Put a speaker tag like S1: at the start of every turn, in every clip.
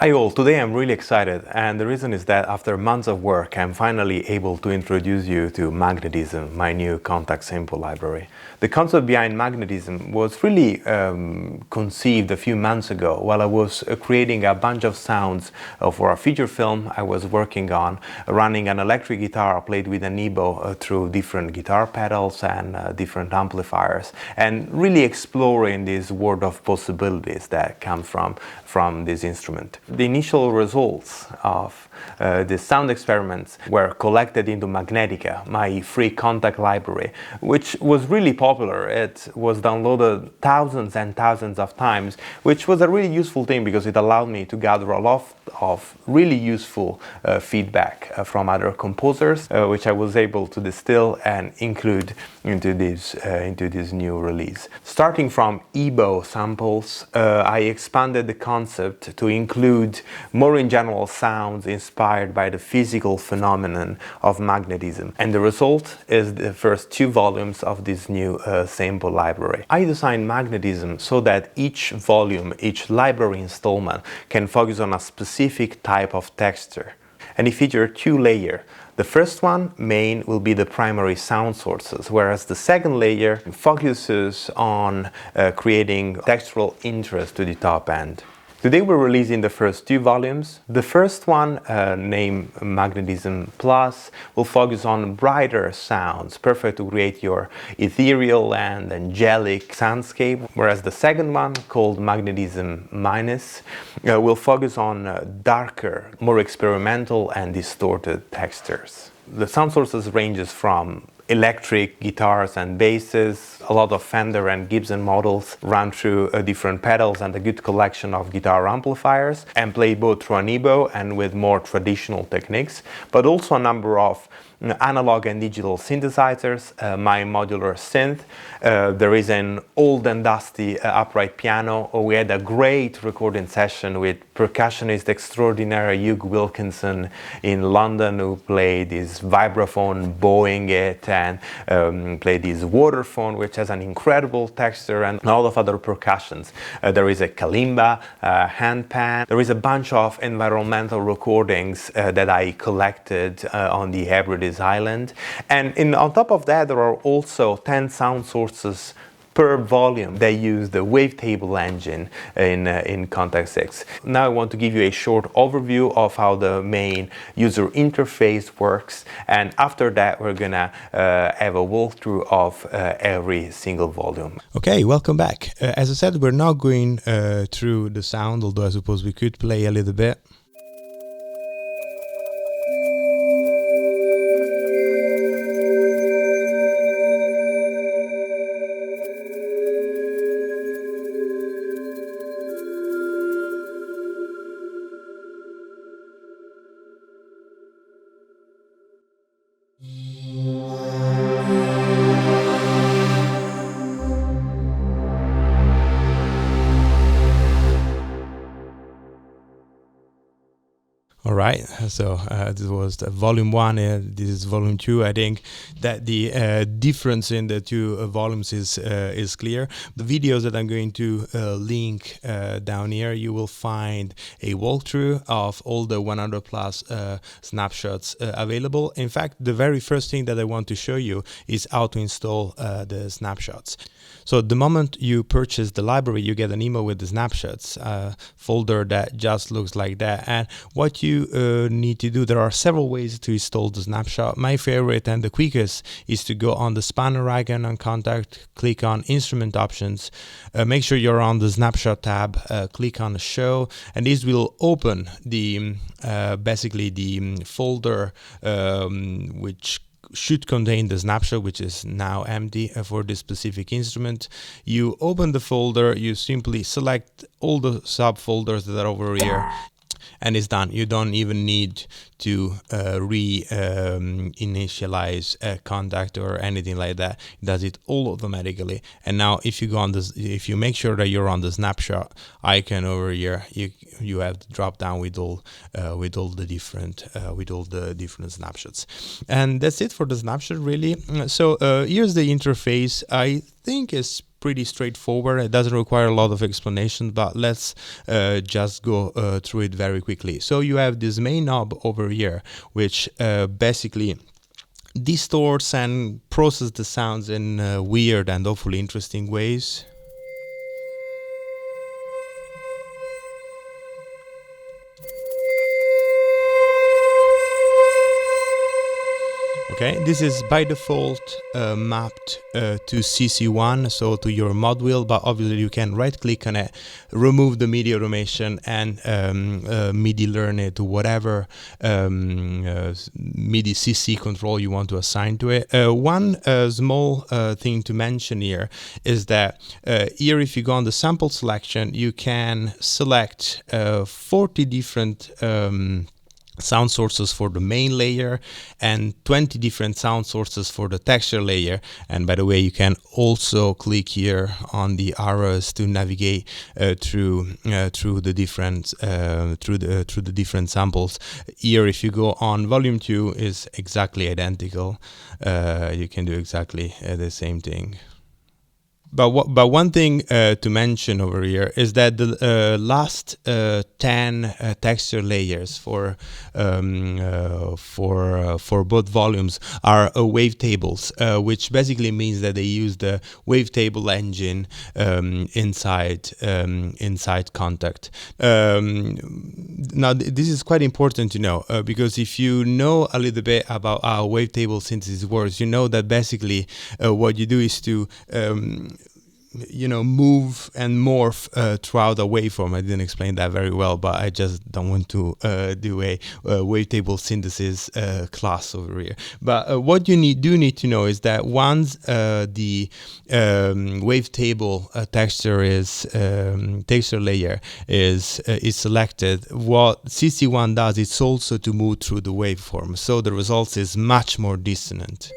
S1: Hi all, today I'm really excited, and the reason is that after months of work I'm finally able to introduce you to Magnetism, my new contact sample library. The concept behind Magnetism was really conceived a few months ago while I was creating a bunch of sounds for a feature film I was working on, running an electric guitar played with an EBO through different guitar pedals and different amplifiers, and really exploring this world of possibilities that come from this instrument. The initial results of the sound experiments were collected into Magnetica, my free contact library, which was really popular. It was downloaded thousands and thousands of times, which was a really useful thing because it allowed me to gather a lot of really useful feedback from other composers, which I was able to distill and include into this new release. Starting from EBO samples, I expanded the concept to include more in general sounds inspired by the physical phenomenon of magnetism, and the result is the first 2 volumes of this new sample library. I designed Magnetism so that each volume, each library installment can focus on a specific type of texture, and it features 2 layers. The first one, main, will be the primary sound sources, whereas the second layer focuses on creating textural interest to the top end. Today we're releasing the first 2 volumes. The first one, named Magnetism Plus, will focus on brighter sounds, perfect to create your ethereal and angelic soundscape, whereas the second one, called Magnetism Minus, will focus on darker, more experimental and distorted textures. The sound sources ranges from electric guitars and basses, a lot of Fender and Gibson models run through different pedals and a good collection of guitar amplifiers, and play both through an EBO and with more traditional techniques, but also a number of analog and digital synthesizers, my modular synth. There is an old and dusty upright piano. We had a great recording session with percussionist extraordinaire Hugh Wilkinson in London, who played this vibraphone, bowing it, and played this waterphone, which has an incredible texture, and a lot of other percussions. There is a kalimba, handpan. There is a bunch of environmental recordings that I collected on the Hebrides Island, and on top of that there are also 10 sound sources per volume. They use the wavetable engine in Contact 6. Now I want to give you a short overview of how the main user interface works, and after that we're gonna have a walkthrough of every single volume.
S2: Okay, welcome back. As I said, we're now going through the sound, although I suppose we could play a little bit. Alright, so this was the volume 1, this is volume 2. I think that the difference in the 2 volumes is clear. The videos that I'm going to link down here, you will find a walkthrough of all the 100 plus snapshots available. In fact, the very first thing that I want to show you is how to install the snapshots. So the moment you purchase the library, you get an email with the snapshots folder that just looks like that. And what you need to do, there are several ways to install the snapshot. My favorite and the quickest is to go on the spanner icon on Contact, click on Instrument Options, make sure you're on the Snapshot tab, click on Show, and this will open the basically the folder which should contain the snapshot, which is now empty for this specific instrument. You open the folder, you simply select all the subfolders that are over here, and it's done. You don't even need to initialize a Contact or anything like that. It does it all automatically. And now if you go on this, if you make sure that you're on the snapshot icon over here, you have the drop down with all the different snapshots. And that's it for the snapshot, really. So here's the interface. I think is pretty straightforward. It doesn't require a lot of explanation, but let's just go through it very quickly. So you have this main knob over here, which basically distorts and processes the sounds in weird and hopefully interesting ways. Okay, this is by default mapped to CC1, so to your mod wheel, but obviously you can right click on it, remove the MIDI automation and MIDI learn it to whatever MIDI CC control you want to assign to it. One small thing to mention here is that here if you go on the sample selection, you can select 40 different sound sources for the main layer and 20 different sound sources for the texture layer. And by the way, you can also click here on the arrows to navigate through the different samples. Here, if you go on Vol.II, is exactly identical. You can do exactly the same thing. But one thing to mention over here is that the last 10 texture layers for both volumes are wavetables, which basically means that they use the wavetable engine inside Kontakt. Now this is quite important to know because if you know a little bit about how wavetable synthesis works, you know that basically what you do is to move and morph throughout a waveform. I didn't explain that very well, but I just don't want to do a wavetable synthesis class over here. But what you do need to know is that once the wavetable texture layer is selected, what CC1 does is also to move through the waveform, so the result is much more dissonant.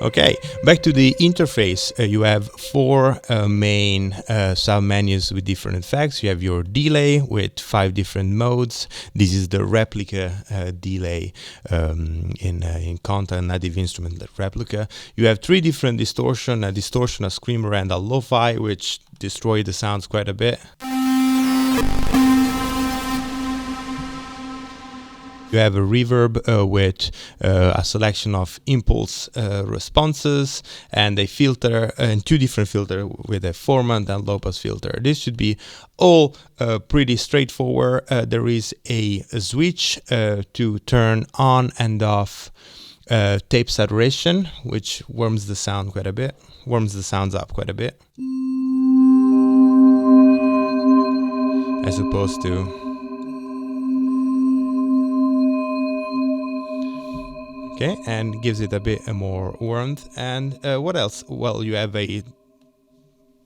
S2: Okay, back to the interface. You have 4 main sub-menus with different effects. You have your delay with 5 different modes. This is the replica delay in Kontakt native instrument replica. You have 3 different distortion, a distortion, a screamer, and a lo-fi, which destroy the sounds quite a bit. You have a reverb with a selection of impulse responses and a filter, and 2 different filters with a formant and low-pass filter. This should be all pretty straightforward. There is a switch to turn on and off tape saturation, which warms the sound quite a bit, warms the sounds up quite a bit, as opposed to. Okay, and gives it a bit more warmth. And what else? Well, you have a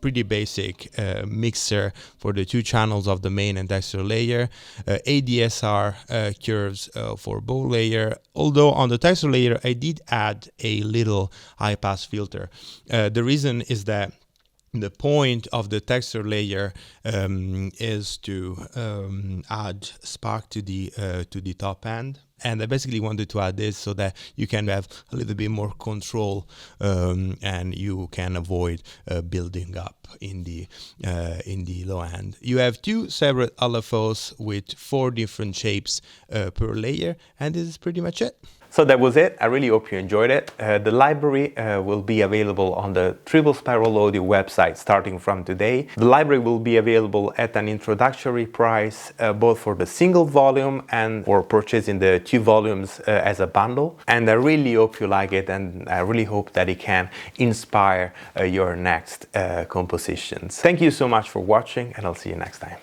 S2: pretty basic mixer for the 2 channels of the main and texture layer, ADSR curves for both layer, although on the texture layer I did add a little high pass filter. The reason is that the point of the texture layer is to add spark to the top end. And I basically wanted to add this so that you can have a little bit more control and you can avoid building up in the low end. You have 2 separate LFOs with 4 different shapes per layer, and this is pretty much it.
S1: So that was it. I really hope you enjoyed it. The library will be available on the Triple Spiral Audio website starting from today. The library will be available at an introductory price, both for the single volume and for purchasing the 2 volumes as a bundle. And I really hope you like it, and I really hope that it can inspire your next compositions. Thank you so much for watching, and I'll see you next time.